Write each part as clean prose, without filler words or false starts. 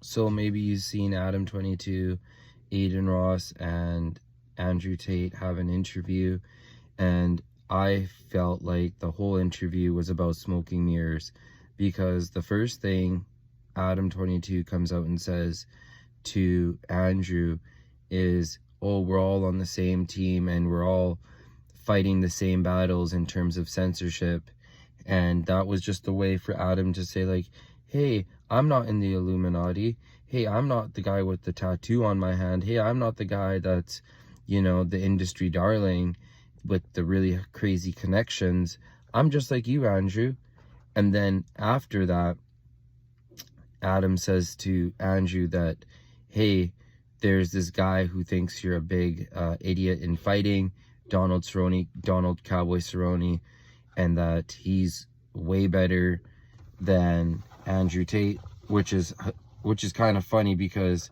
So maybe you've seen Adam 22, Adin Ross, and Andrew Tate have an interview, and I felt like the whole interview was about smoking mirrors, because the first thing Adam 22 comes out and says to Andrew is, oh, we're all on the same team and we're all fighting the same battles in terms of censorship. And that was just a way for Adam to say, like, hey, I'm not in the Illuminati. Hey, I'm not the guy with the tattoo on my hand. Hey, I'm not the guy that's, the industry darling with the really crazy connections. I'm just like you, Andrew. And then after that, Adam says to Andrew that, hey, there's this guy who thinks you're a big idiot in fighting, Donald Cowboy Cerrone, and that he's way better than Andrew Tate, which is kind of funny because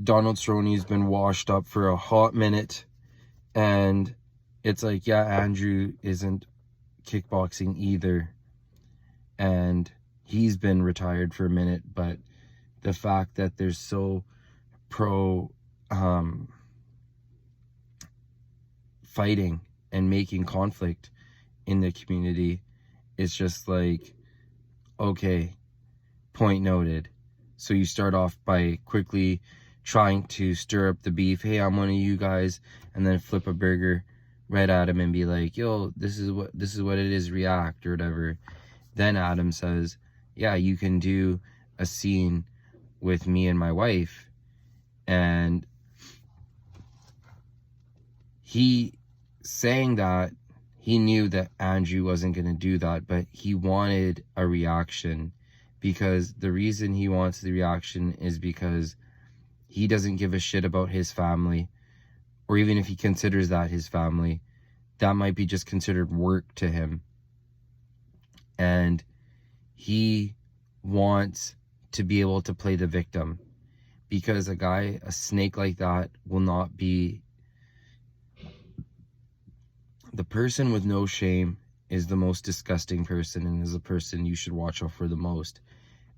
Donald Cerrone's been washed up for a hot minute, and it's like, yeah, Andrew isn't kickboxing either, and he's been retired for a minute, but the fact that they're so pro fighting and making conflict in the community is just like, okay, point noted. So you start off by quickly trying to stir up the beef. Hey, I'm one of you guys, and then flip a burger right at him and be like, yo, this is what it is, react or whatever. Then Adam says, yeah, you can do a scene with me and my wife. And he saying that, he knew that Andrew wasn't going to do that, but he wanted a reaction, because the reason he wants the reaction is because he doesn't give a shit about his family, or even if he considers that his family, that might be just considered work to him. And he wants to be able to play the victim, because a snake like that will not be. The person with no shame is the most disgusting person, and is the person you should watch out for the most.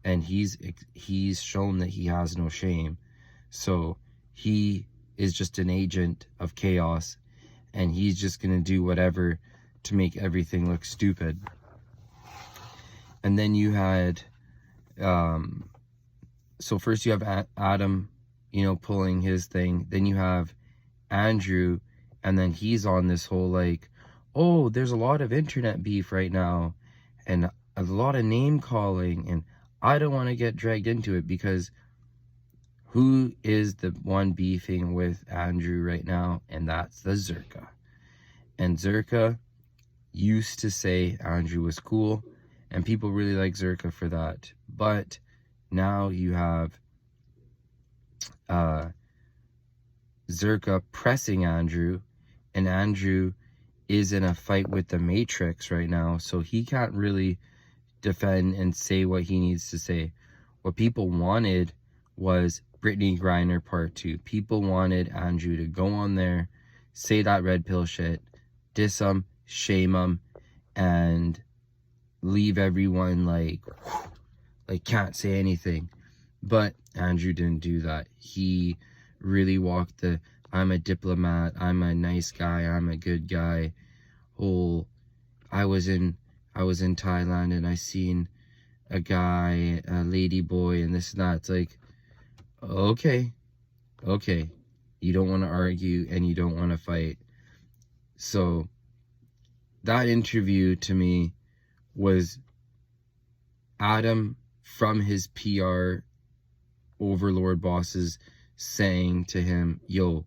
And he's shown that he has no shame. So he is just an agent of chaos, and he's just going to do whatever to make everything look stupid. And then you had, so first you have Adam, pulling his thing. Then you have Andrew, and then he's on this whole like, oh, there's a lot of internet beef right now, and a lot of name calling, and I don't want to get dragged into it, because who is the one beefing with Andrew right now? And that's the Zerka. And Zerka used to say Andrew was cool, and people really like Zerka for that. But now you have Zerka pressing Andrew, and Andrew is in a fight with the Matrix right now, so he can't really defend and say what he needs to say. What people wanted was Brittany Griner Part 2. People wanted Andrew to go on there, say that red pill shit, diss him, shame him, and leave everyone like can't say anything. But Andrew didn't do that. He really walked the I'm a diplomat, I'm a nice guy, I'm a good guy whole. I was in Thailand and I seen a guy, a lady boy, and this and that. It's like, okay, you don't want to argue and you don't want to fight. So that interview to me was Adam from his PR overlord bosses saying to him, yo,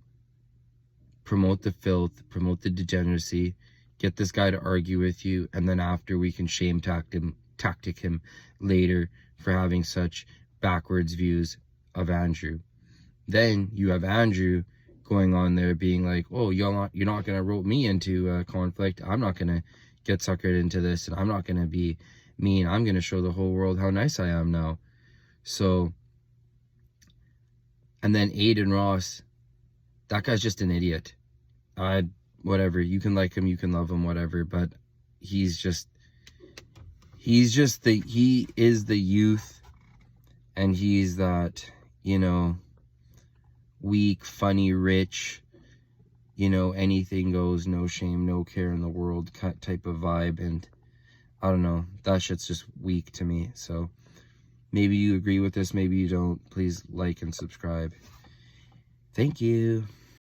promote the filth, promote the degeneracy, get this guy to argue with you, and then after we can shame tactic him later for having such backwards views of Andrew. Then you have Andrew going on there being like, oh, you're not going to rope me into conflict. I'm not going to get suckered into this, and I'm not going to be mean. I'm going to show the whole world how nice I am now. So, and then Adin Ross, that guy's just an idiot. Whatever, you can like him, you can love him, whatever, but he is the youth, And he's that, you know, weak, funny, rich, you know, anything goes, no shame, no care in the world type of vibe. And I don't know, that shit's just weak to me. So maybe you agree with this, maybe you don't. Please like and subscribe. Thank you.